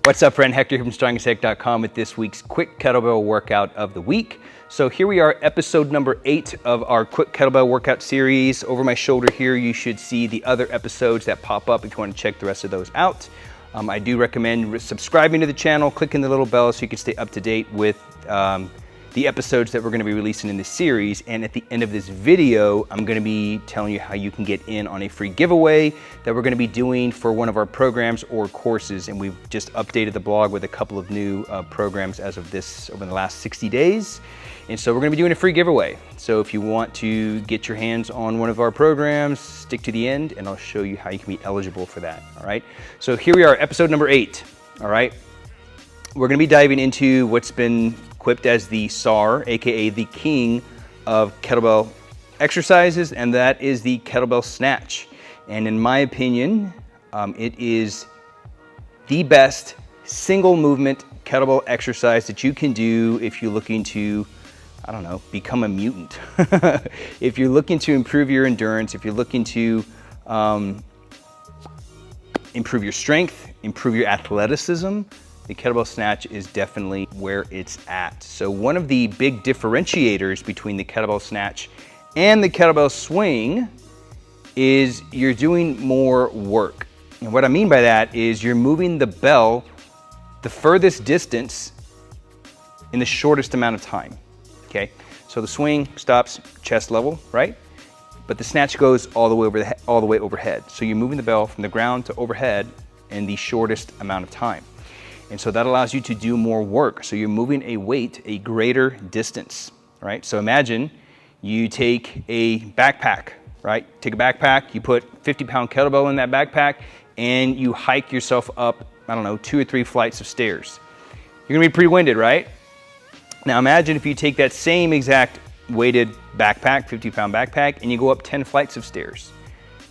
What's up, friend? Hector here from StrongAsHeck.com with this week's quick kettlebell workout of the week. So here we are, episode number 8 of our quick kettlebell workout series. Over my shoulder here, you should see the other episodes that pop up if you want to check the rest of those out. I do recommend subscribing to the channel, clicking the little bell so you can stay up to date with the episodes that we're going to be releasing in this series. And at the end of this video, I'm going to be telling you how you can get in on a free giveaway that we're going to be doing for one of our programs or courses. And we've just updated the blog with a couple of new programs as of this over the last 60 days. And so we're going to be doing a free giveaway. So if you want to get your hands on one of our programs, stick to the end and I'll show you how you can be eligible for that. All right. So here we are, episode number 8. All right. We're going to be diving into what's been equipped as the SAR, aka the king of kettlebell exercises, and that is the Kettlebell Snatch. And in my opinion, it is the best single movement kettlebell exercise that you can do if you're looking to, I don't know, become a mutant. If you're looking to improve your endurance, if you're looking to improve your strength, improve your athleticism, the Kettlebell Snatch is definitely where it's at. So one of the big differentiators between the Kettlebell Snatch and the Kettlebell Swing is you're doing more work. And what I mean by that is you're moving the bell the furthest distance in the shortest amount of time, okay? So the swing stops chest level, right? But the snatch goes all the way overhead. So you're moving the bell from the ground to overhead in the shortest amount of time. And so that allows you to do more work. So you're moving a weight a greater distance, right? So imagine you take a backpack, right? Take a backpack, you put 50-pound kettlebell in that backpack, and you hike yourself up, I don't know, 2 or 3 flights of stairs. You're gonna be pretty winded, right? Now imagine if you take that same exact weighted backpack, 50-pound backpack, and you go up 10 flights of stairs.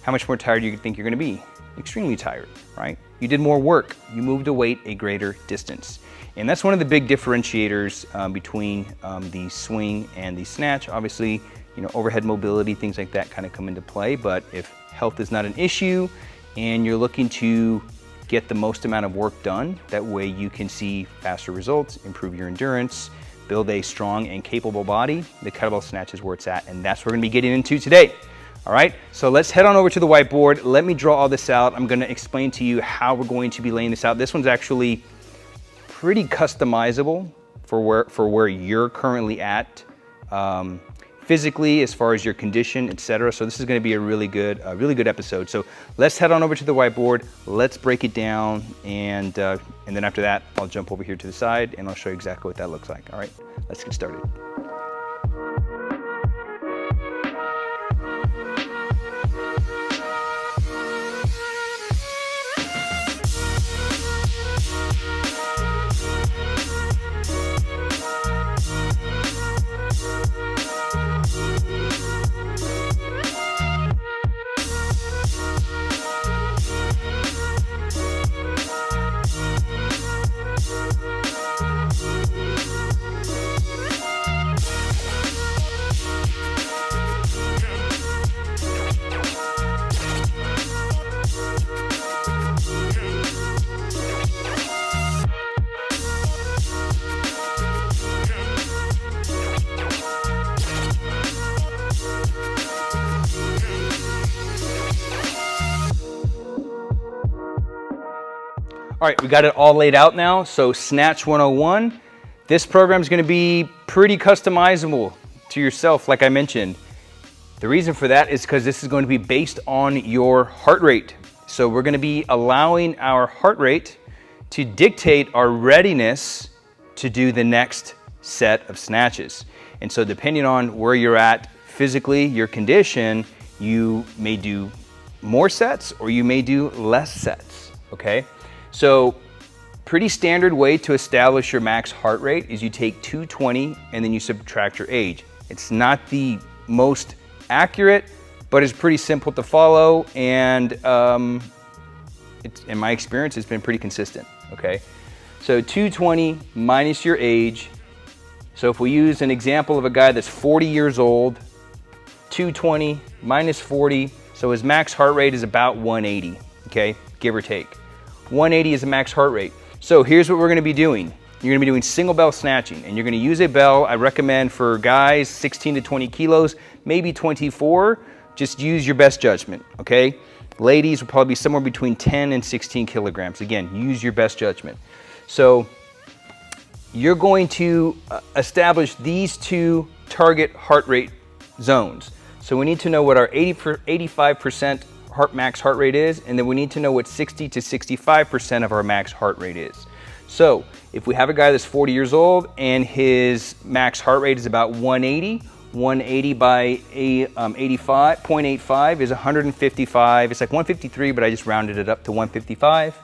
How much more tired do you think you're gonna be? Extremely tired, right? You did more work. You moved a weight a greater distance. And that's one of the big differentiators between the swing and the snatch. Obviously, you know, overhead mobility, things like that kind of come into play. But if health is not an issue and you're looking to get the most amount of work done, that way you can see faster results, improve your endurance, build a strong and capable body, the Kettlebell Snatch is where it's at. And that's what we're gonna be getting into today. All right, so let's head on over to the whiteboard. Let me draw all this out. I'm gonna explain to you how we're going to be laying this out. This one's actually pretty customizable for where you're currently at physically, as far as your condition, etc. So this is gonna be a really good episode. So let's head on over to the whiteboard. Let's break it down, and then after that, I'll jump over here to the side and I'll show you exactly what that looks like. All right, let's get started. All right, we got it all laid out now. So Snatch 101, this program is gonna be pretty customizable to yourself, like I mentioned. The reason for that is because this is going to be based on your heart rate. So we're gonna be allowing our heart rate to dictate our readiness to do the next set of snatches. And so depending on where you're at physically, your condition, you may do more sets or you may do less sets, okay? So pretty standard way to establish your max heart rate is you take 220 and then you subtract your age. It's not the most accurate, but it's pretty simple to follow, and in my experience, it's been pretty consistent, okay? So 220 minus your age. So if we use an example of a guy that's 40 years old, 220 minus 40, so his max heart rate is about 180, okay, give or take. 180 is the max heart rate. So here's what we're gonna be doing. You're gonna be doing single bell snatching, and you're gonna use a bell. I recommend for guys 16 to 20 kilos, maybe 24. Just use your best judgment, okay? Ladies will probably be somewhere between 10 and 16 kilograms. Again, use your best judgment. So you're going to establish these two target heart rate zones. So we need to know what our 85% max heart rate is, and then we need to know what 60 to 65% of our max heart rate is. So if we have a guy that's 40 years old and his max heart rate is about 180, 180 by 0.85 is 155. It's like 153, but I just rounded it up to 155.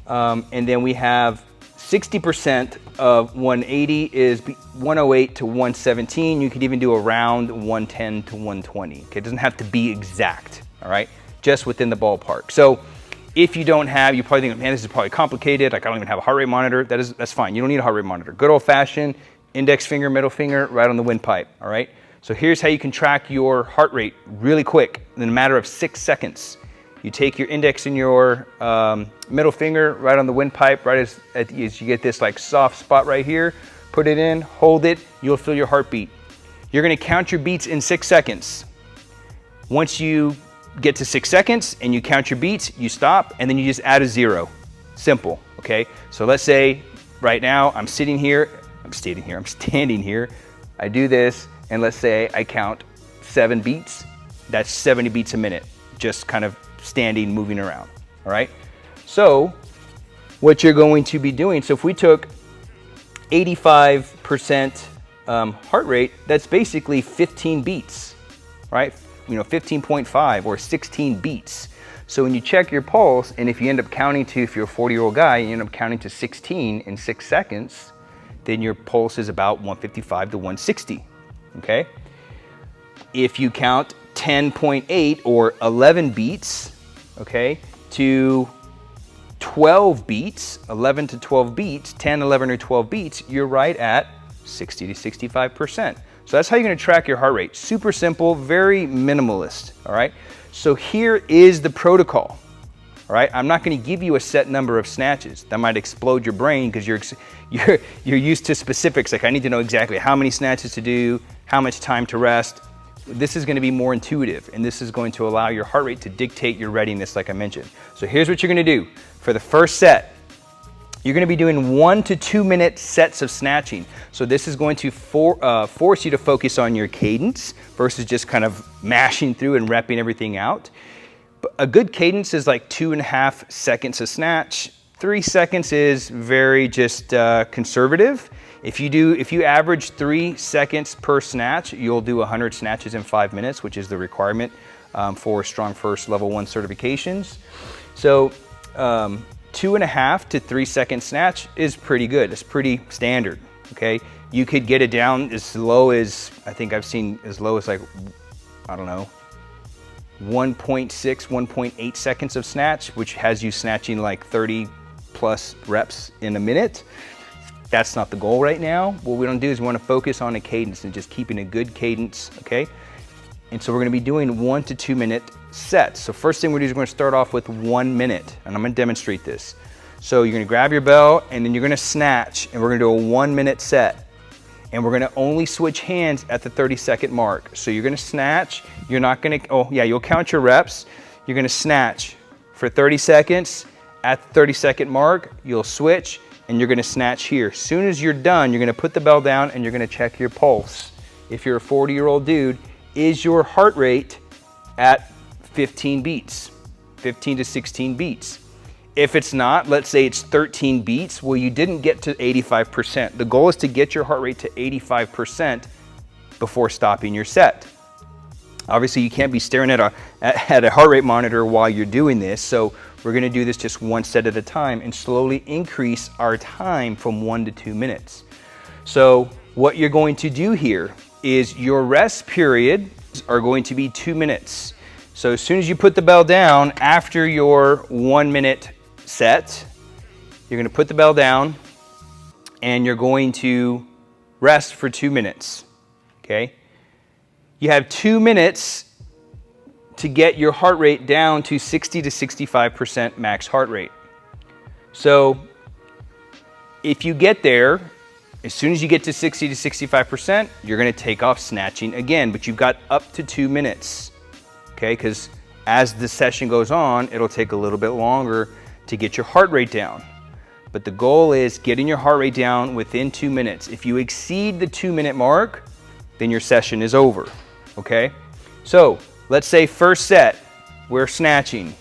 And then we have 60% of 180 is 108 to 117. You could even do around 110 to 120. Okay, it doesn't have to be exact, all right? Just within the ballpark. So if you don't have, you probably think, man, this is probably complicated. Like I don't even have a heart rate monitor. That's fine. You don't need a heart rate monitor. Good old fashioned index finger, middle finger, right on the windpipe, all right? So here's how you can track your heart rate really quick in a matter of 6 seconds. You take your index and your middle finger right on the windpipe, right as you get this like soft spot right here, put it in, hold it, you'll feel your heartbeat. You're gonna count your beats in 6 seconds. Once you get to 6 seconds and you count your beats, you stop, and then you just add a 0. Simple, okay? So let's say right now I'm standing here, I do this, and let's say I count 7 beats, that's 70 beats a minute, just kind of standing, moving around, all right? So what you're going to be doing, so if we took 85% heart rate, that's basically 15 beats, right? 15.5 or 16 beats. So when you check your pulse, and if you end up counting to, if you're a 40-year-old guy, you end up counting to 16 in 6 seconds, then your pulse is about 155 to 160, okay? If you count 10.8 or 11 beats, okay, to 12 beats, 11 to 12 beats, 10, 11, or 12 beats, you're right at 60 to 65%. So that's how you're gonna track your heart rate. Super simple, very minimalist, all right? So here is the protocol, all right? I'm not gonna give you a set number of snatches. That might explode your brain because you're used to specifics, like I need to know exactly how many snatches to do, how much time to rest. This is gonna be more intuitive, and this is going to allow your heart rate to dictate your readiness, like I mentioned. So here's what you're gonna do. For the first set, you're gonna be doing 1 to 2 minute sets of snatching. So this is going to force you to focus on your cadence versus just kind of mashing through and repping everything out. But a good cadence is like 2.5 seconds a snatch. 3 seconds is very just conservative. If you average 3 seconds per snatch, you'll do 100 snatches in 5 minutes, which is the requirement for Strong First Level 1 certifications. So 2.5 to 3 second snatch is pretty good. It's pretty standard, okay? You could get it down as low as, I think I've seen as low as like, I don't know, 1.6, 1.8 seconds of snatch, which has you snatching like 30 plus reps in a minute. That's not the goal right now. What we don't do is we want to focus on a cadence and just keeping a good cadence, okay? And so we're gonna be doing 1 to 2 minute sets. So first thing we're gonna do is we're gonna start off with 1 minute, and I'm gonna demonstrate this. So you're gonna grab your bell, and then you're gonna snatch, and we're gonna do a 1 minute set. And we're gonna only switch hands at the 30-second mark. So you're gonna snatch, you're not gonna, oh yeah, you'll count your reps. You're gonna snatch for 30 seconds. At the 30-second mark, you'll switch, and you're gonna snatch here. As soon as you're done, you're gonna put the bell down, and you're gonna check your pulse. If you're a 40-year-old dude, is your heart rate at 15 beats, 15 to 16 beats? If it's not, let's say it's 13 beats, well, you didn't get to 85%. The goal is to get your heart rate to 85% before stopping your set. Obviously, you can't be staring at a heart rate monitor while you're doing this, so we're gonna do this just 1 set at a time and slowly increase our time from 1 to 2 minutes. So what you're going to do here is your rest period are going to be 2 minutes. So as soon as you put the bell down, after your 1 minute set, you're gonna put the bell down and you're going to rest for 2 minutes, okay? You have 2 minutes to get your heart rate down to 60 to 65% max heart rate. So If you get there, as soon as you get to 60 to 65%, you're gonna take off snatching again, but you've got up to 2 minutes, okay? Because as the session goes on, it'll take a little bit longer to get your heart rate down. But the goal is getting your heart rate down within 2 minutes. If you exceed the 2-minute mark, then your session is over, okay? So let's say first set, we're snatching,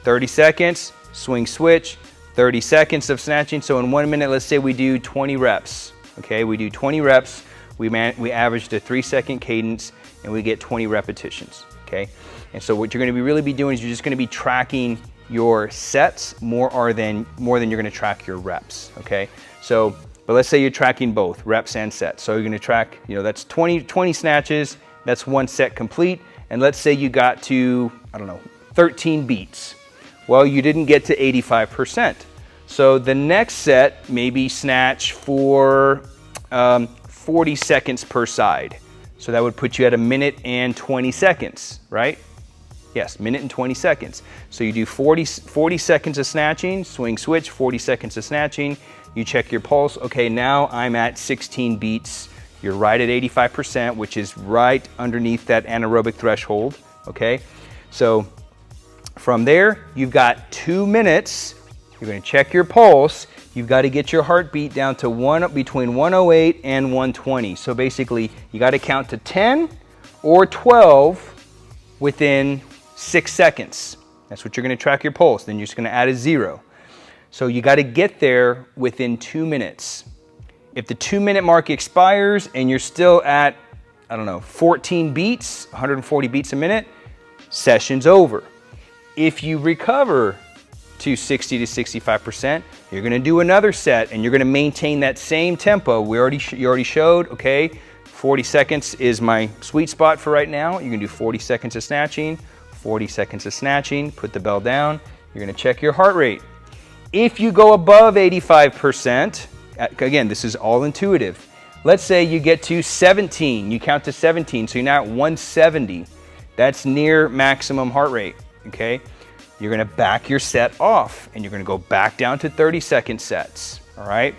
30 seconds, swing switch, 30 seconds of snatching. So in 1 minute, let's say we do 20 reps, okay? We do 20 reps, we averaged a 3-second cadence, and we get 20 repetitions, okay? And so what you're gonna really be doing is you're just gonna be tracking your sets more than you're gonna track your reps, okay? So, but let's say you're tracking both reps and sets. So you're gonna track, that's 20 snatches, that's 1 set complete. And let's say you got to, 13 beats. Well, you didn't get to 85%. So the next set, maybe snatch for 40 seconds per side. So that would put you at 1 minute and 20 seconds, right? Yes, 1 minute and 20 seconds. So you do 40 seconds of snatching, swing switch, 40 seconds of snatching. You check your pulse. Okay, now I'm at 16 beats. You're right at 85%, which is right underneath that anaerobic threshold, okay? So from there, you've got 2 minutes. You're gonna check your pulse. You've got to get your heartbeat down to between 108 and 120. So basically, you got to count to 10 or 12 within 6 seconds. That's what you're gonna track your pulse. Then you're just gonna add a 0. So you got to get there within 2 minutes. If the 2-minute mark expires and you're still at, 14 beats, 140 beats a minute, session's over. If you recover to 60 to 65%, you're gonna do another set and you're gonna maintain that same tempo. You already showed, okay, 40 seconds is my sweet spot for right now. You're gonna do 40 seconds of snatching, 40 seconds of snatching, put the bell down. You're gonna check your heart rate. If you go above 85%, again, this is all intuitive. Let's say you get to 17, you count to 17, so you're now at 170. That's near maximum heart rate, okay? You're gonna back your set off and you're gonna go back down to 30-second sets, all right?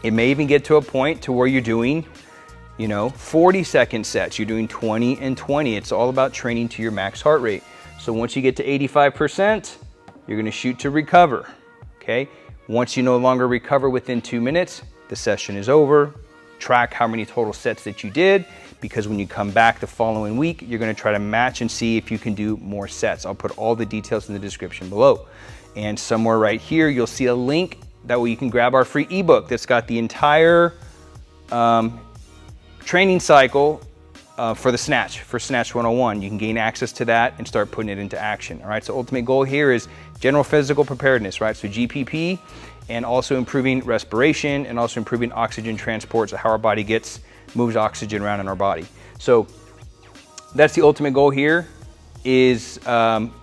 It may even get to a point to where you're doing, 40-second sets. You're doing 20 and 20. It's all about training to your max heart rate. So once you get to 85%, you're gonna shoot to recover, okay? Once you no longer recover within 2 minutes, the session is over. Track how many total sets that you did, because when you come back the following week, you're gonna try to match and see if you can do more sets. I'll put all the details in the description below. And somewhere right here, you'll see a link. That way you can grab our free ebook that's got the entire training cycle for Snatch 101. You can gain access to that and start putting it into action. All right, so ultimate goal here is general physical preparedness, right? So GPP, and also improving respiration and also improving oxygen transport, so how our body moves oxygen around in our body. So that's the ultimate goal here, is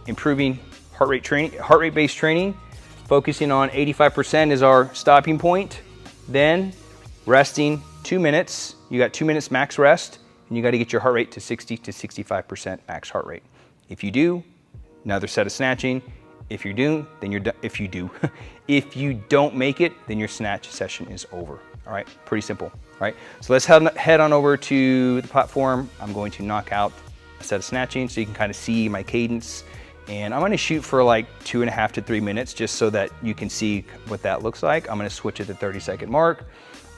improving heart rate-based training, focusing on 85% is our stopping point, then resting 2 minutes. You got 2 minutes max rest, and you got to get your heart rate to 60 to 65% max heart rate. If you do, another set of snatching. If you do, then you're done. If you don't make it, then your snatch session is over. All right, pretty simple. All right, so let's head on over to the platform. I'm going to knock out a set of snatching so you can kind of see my cadence. And I'm gonna shoot for like 2.5 to 3 minutes just so that you can see what that looks like. I'm gonna switch at the 30-second mark.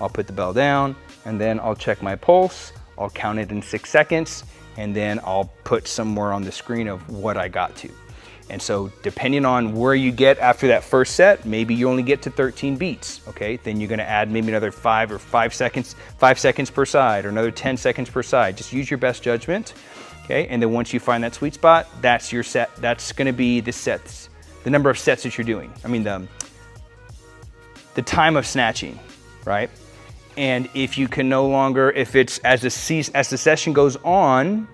I'll put the bell down and then I'll check my pulse. I'll count it in 6 seconds and then I'll put somewhere on the screen of what I got to. And so depending on where you get after that first set, maybe you only get to 13 beats, okay? Then you're gonna add maybe another 5 seconds per side, or another 10 seconds per side. Just use your best judgment, okay? And then once you find that sweet spot, that's your set. That's gonna be the number of sets that you're doing. I mean, the time of snatching, right? And if you can no longer, if it's as the session goes on,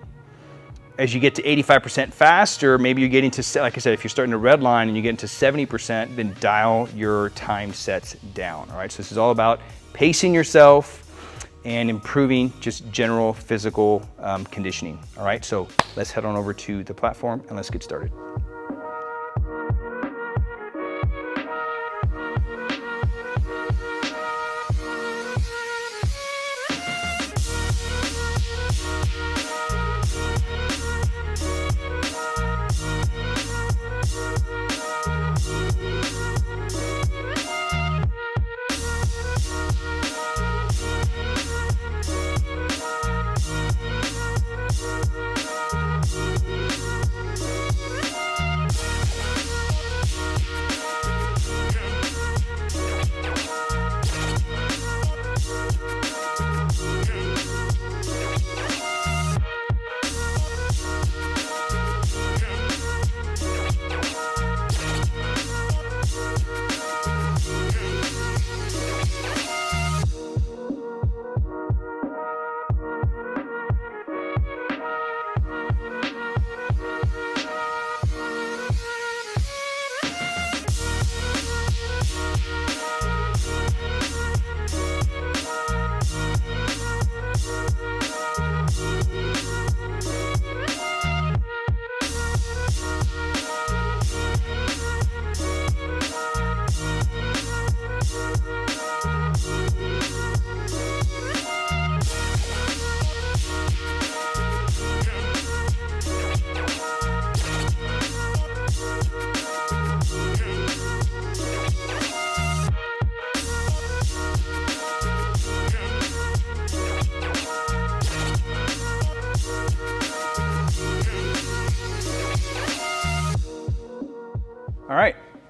as you get to 85% faster, maybe you're getting to, like I said, if you're starting to red line and you get into 70%, then dial your time sets down, all right? So this is all about pacing yourself and improving just general physical conditioning, all right? So let's head on over to the platform and let's get started.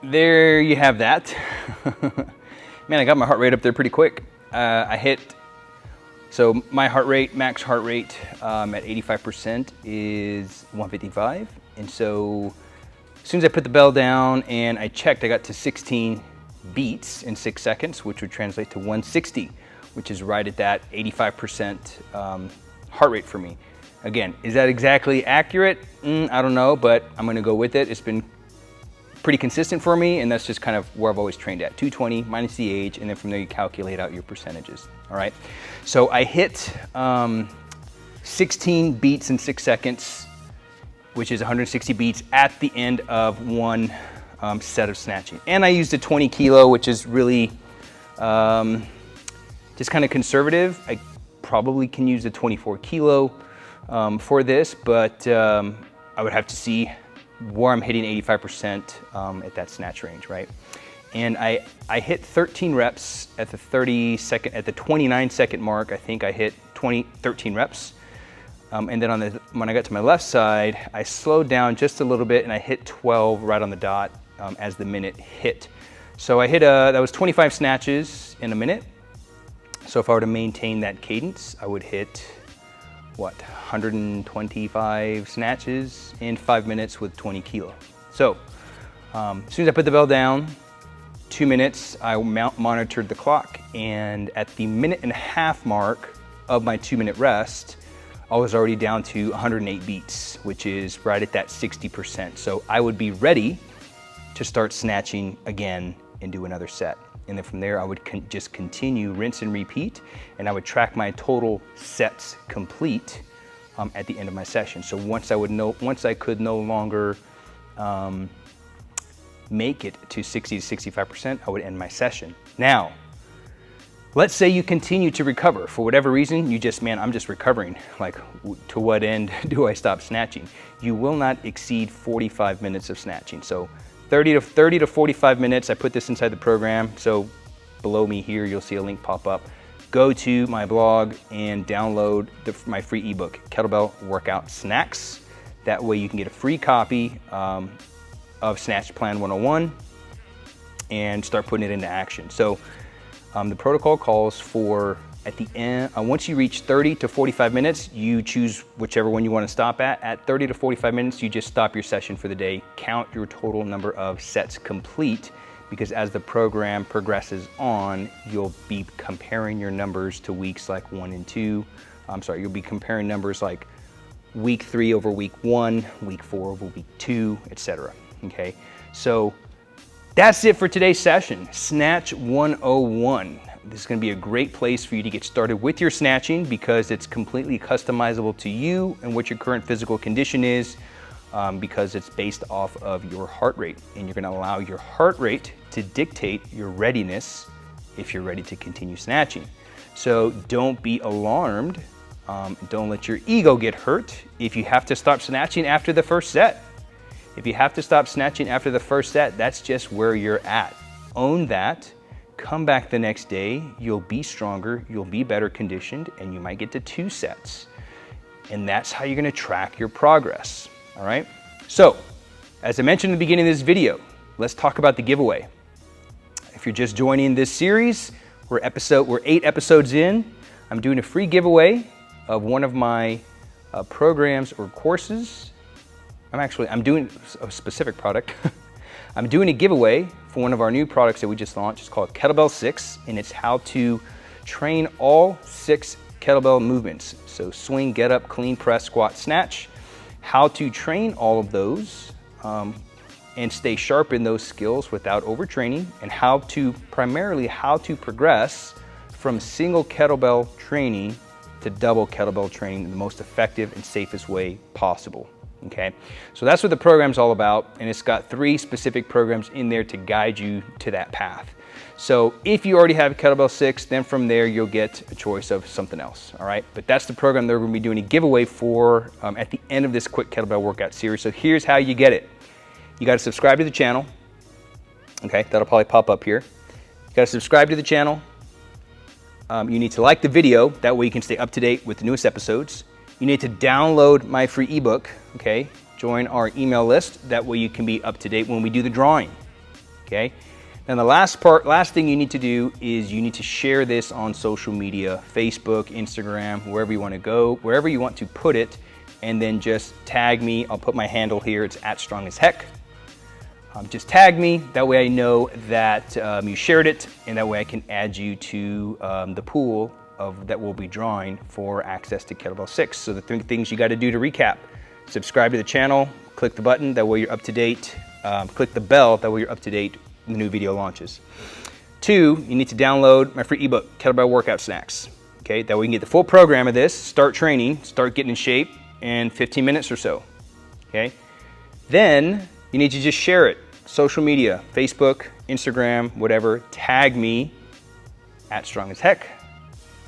there you have that. Man, I got my heart rate up there pretty quick. So my heart rate, max heart rate at 85% is 155. And so as soon as I put the bell down and I checked, I got to 16 beats in 6 seconds, which would translate to 160, which is right at that 85% heart rate for me. Again, is that exactly accurate? I don't know, but I'm gonna go with it. It's been pretty consistent for me, and that's just kind of where I've always trained at, 220 minus the age, and then from there you calculate out your percentages, all right? So I hit 16 beats in 6 seconds, which is 160 beats at the end of one set of snatching. And I used a 20 kilo, which is really just kind of conservative. I probably can use a 24 kilo for this, but I would have to see where I'm hitting 85% at that snatch range, right? And I hit 13 reps at the 29 second mark. I think I hit 13 reps. And then when I got to my left side, I slowed down just a little bit and I hit 12 right on the dot as the minute hit. So I hit that was 25 snatches in a minute. So if I were to maintain that cadence, I would hit, what, 125 snatches in 5 minutes with 20 kilo. So as soon as I put the bell down, 2 minutes, I monitored the clock, and at the minute and a half mark of my 2 minute rest, I was already down to 108 beats, which is right at that 60%. So I would be ready to start snatching again and do another set. And then from there, I would just continue, rinse and repeat, and I would track my total sets complete at the end of my session. So once I could no longer make it to 60 to 65%, I would end my session. Now, let's say you continue to recover. For whatever reason, I'm just recovering. Like, to what end do I stop snatching? You will not exceed 45 minutes of snatching. So 30 to 45 minutes, I put this inside the program. So below me here, you'll see a link pop up. Go to my blog and download my free ebook, Kettlebell Workout Snacks. That way you can get a free copy of Snatch Plan 101 and start putting it into action. So the protocol calls for, at the end, once you reach 30 to 45 minutes, you choose whichever one you want to stop at. At 30 to 45 minutes, you just stop your session for the day. Count your total number of sets complete, because as the program progresses on, you'll be comparing your numbers to weeks like 1 and 2. You'll be comparing numbers like week 3 over week 1, week 4 over week 2, etc. Okay, so that's it for today's session, Snatch 101. This is going to be a great place for you to get started with your snatching, because it's completely customizable to you and what your current physical condition is, because it's based off of your heart rate, and you're going to allow your heart rate to dictate your readiness if you're ready to continue snatching. So don't be alarmed. Don't let your ego get hurt if you have to stop snatching after the first set. If you have to stop snatching after the first set, that's just where you're at. Own that. Come back the next day. You'll be stronger, you'll be better conditioned, and you might get to 2 sets. And that's how you're going to track your progress. All right? So, as I mentioned in the beginning of this video, let's talk about the giveaway. If you're just joining this series, we're 8 episodes in. I'm doing a free giveaway of one of my programs or courses. I'm doing a specific product. I'm doing a giveaway for one of our new products that we just launched. It's called Kettlebell 6, and it's how to train all 6 kettlebell movements. So swing, get up, clean, press, squat, snatch. How to train all of those and stay sharp in those skills without overtraining, and primarily how to progress from single kettlebell training to double kettlebell training in the most effective and safest way possible. Okay, so that's what the program's all about, and it's got 3 specific programs in there to guide you to that path. So if you already have Kettlebell 6, then from there you'll get a choice of something else, all right? But that's the program that we're gonna be doing a giveaway for at the end of this quick kettlebell workout series. So here's how you get it. You gotta subscribe to the channel, okay? That'll probably pop up here. You gotta subscribe to the channel. You need to like the video, that way you can stay up to date with the newest episodes. You need to download my free ebook, okay? Join our email list, that way you can be up to date when we do the drawing, okay? And the last thing you need to do is you need to share this on social media, Facebook, Instagram, wherever you want to go, wherever you want to put it, and then just tag me. I'll put my handle here, it's @strongazheck. Just tag me, that way I know that you shared it, and that way I can add you to the pool that we'll be drawing for access to Kettlebell 6. So the three things you gotta do to recap: subscribe to the channel, click the button, that way you're up to date, click the bell, that way you're up to date when the new video launches. 2, you need to download my free ebook, Kettlebell Workout Snacks. Okay, that way you can get the full program of this, start training, start getting in shape in 15 minutes or so. Okay, then you need to just share it, social media, Facebook, Instagram, whatever, tag me @strongazheck,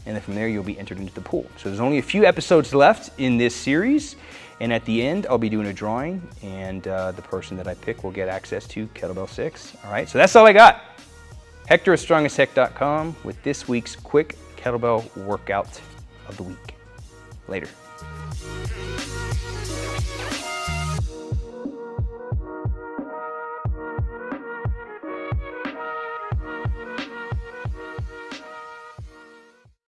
and then from there you'll be entered into the pool. So there's only a few episodes left in this series, and at the end I'll be doing a drawing, and the person that I pick will get access to Kettlebell 6. All right, so that's all I got. Hector@strongazheck.com with this week's quick kettlebell workout of the week. Later.